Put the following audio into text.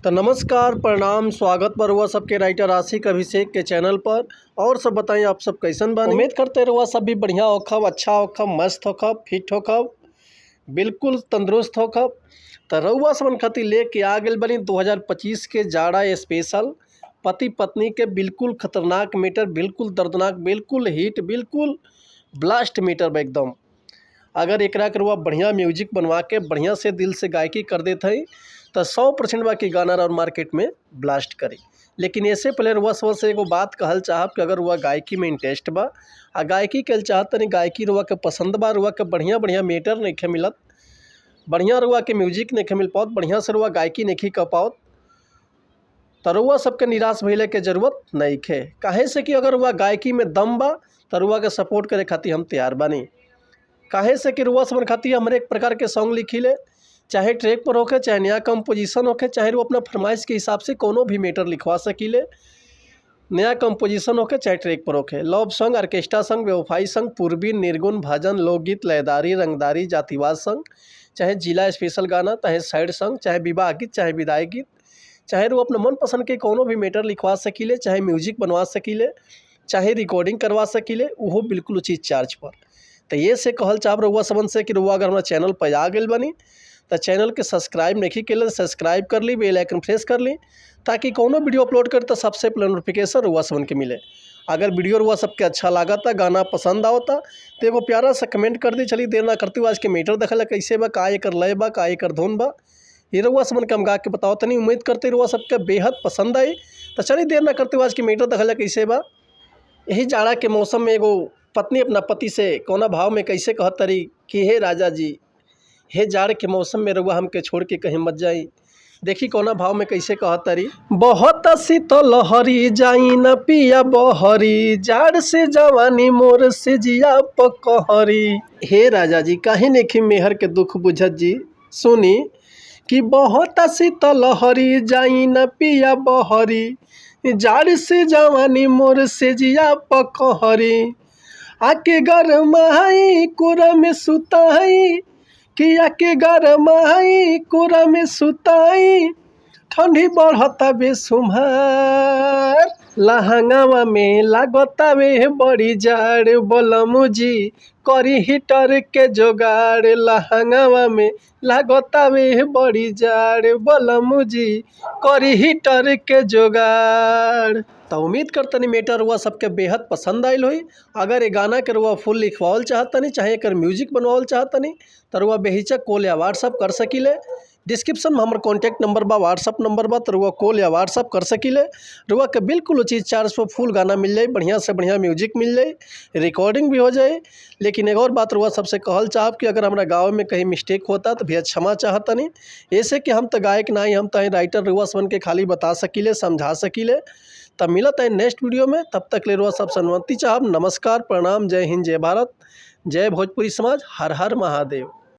तो नमस्कार प्रणाम स्वागत पर हुआ सबके राइटर आशिक अभिषेक के चैनल पर। और सब बताइए आप सब कैसन बानी। उम्मीद करते रहुआ सब भी बढ़िया होखब, अच्छा होखब, मस्त होखब, फिट होखब, बिल्कुल तंदुरुस्त होखब। तो रहुआ सबन खातिर लेके आ गए बनी 2025 के जाड़ा स्पेशल पति पत्नी के बिल्कुल खतरनाक मीटर, बिल्कुल दर्दनाक, बिल्कुल हिट, बिल्कुल ब्लास्ट मीटर बा एकदम। अगर एकरा के रहुआ बढ़िया म्यूजिक बनवा के बढ़िया से दिल से गायकी कर देते हैं तो 100% बाकी गाना और मार्केट में ब्लास्ट करी। लेकिन ऐसे पहले रुआ सब से एगो बात कहल चाहब कि अगर रुआ गायकी में इंटरेस्ट बा आ गायकी कल चाहत नहीं, गायकी रुआ के पसंद बा, रुआ के बढ़िया बढ़िया मीटर नहीं मिलत, बढ़िया रुआ के म्यूजिक नहीं मिल पाओ, बढ़िया से रुआ गायकी नहीं कर पाओ, तो रुआ सबके निराश भइले के जरूरत नहीं है। काहे से कि अगर रुआ गायकी में दम बा तो रुआ के सपोर्ट करे खातिर हम तैयार बानी। काहे से कि रुआ सबन खातिर हम एक प्रकार के सॉन्ग लिखिले, चाहे ट्रैक पर होके, चाहे नया कंपोजिशन होके, चाहे वो अपना फरमाइश के हिसाब से कोनो भी मैटर लिखवा सकीले। नया कंपोजिशन होके चाहे ट्रैक पर होके, लव सॉन्ग, ऑर्केस्ट्रा सॉन्ग, व्यवसायी सॉन्ग, पूर्वी, निर्गुण, भजन, लोकगीत, लयदारी, रंगदारी, जातिवाद सॉन्ग, चाहे जिला स्पेशल गाना, चाहे साइड सॉन्ग, चाहे विवाह गीत, चाहे विदाई गीत, चाहे वो अपना मन पसंद के कोनो भी मैटर लिखवा सकीले, चाहे म्यूजिक बनवा सकीले, चाहे रिकॉर्डिंग करवा सकीले, वो बिल्कुल उचित चार्ज पर। तो ये से कहल चाह रहुआ सबन से कि रुआ अगर हमारा चैनल पर आ गए बनी तो चैनल के सब्सक्राइब नहीं के लिए सब्सक्राइब कर ली, बेल आइकन प्रेस कर ली, ताकि कोनो वीडियो अपलोड करे तो सबसे पहले नोटिफिकेशन रुआ सबन के मिले। अगर वीडियो रुआ सबके अच्छा लागता, गाना पसंद आवता तो एगो प्यारा सा कमेंट कर दी। चलिए देर ना करती हुआ आज के मीटर देखल कैसे बा, का एकर लय बा, का एकर धुन बा, ये रुआ सबन के हम गा के बताओ तनी। उम्मीद करते रुआ सबके बेहद पसंद आई। तो चलिए देर ना करते हुआ आज के मीटर देखल कैसे बा। यही जाड़ा के मौसम में एगो पत्नी अपना पति से कोना भाव में कैसे कहत तरी कि हे राजा जी, हे जाड़ के मौसम में रउआ हमके छोड़ के कहीं मत जाई। देखी कोना भाव में कैसे कहत तरी। बहुत शीतल लहरी जाई न पिया बहरी, जाड़ से जवानी मोर से जिया पकहरी। हे राजा जी काहे नेखी मेहर के दुख बुझत जी, सुनी कि बहुत शीतल लहरी जाई न पिया बहरी, जाड़ से जवानी मोर से जिया पकहरी। आके गरमाई कोरा में सुताई, कि आके गरमाई कोरा में सुताई, ठंडी बढ़ता बेसुमार, लहंगावा में लागता वे बड़ी जाड़, बोलमु जी करी हीटर के जोगाड़, लहंगावा में लागता वे बड़ी जाड़, बोलमु जी करी हीटर के जोगाड़। तो उम्मीद करतनी मैटर रुआ सबके बेहद पसंद आयल होई। अगर ये गाना के रुआ फुल लिखवाल चाहतनी, चाहे एकर म्यूजिक बनवाल चाहतनी, तो रुआ बेहिचक कॉल या व्हाट्सअप कर सकीले। डिस्क्रिप्शन में हमार कॉन्टैक्ट नंबर बा, व्हाट्सअप नंबर बा, तो रुआ कॉल या व्हाट्सअप कर सकीले। रुआ के बिल्कुल उचित चार्ज पर फुल गाना मिल जाए, बढ़िया से बढ़िया म्यूजिक मिल जाए, रिकॉर्डिंग भी हो जाए। लेकिन एक और बात रुआ सबसे कहल चाहब कि अगर हमारा गाँव में कहीं मिस्टेक होता तो भैया क्षमा चाहतनी। ऐसे कि हम तो गायक नहीं, हम तो राइटर रुआ सबन के खाली बता सकीले, समझा सकीले। तब मिलत है नेक्स्ट वीडियो में, तब तक ले रुआ सब सन्मति चाहब। नमस्कार प्रणाम, जय हिंद, जय भारत, जय भोजपुरी समाज, हर हर महादेव।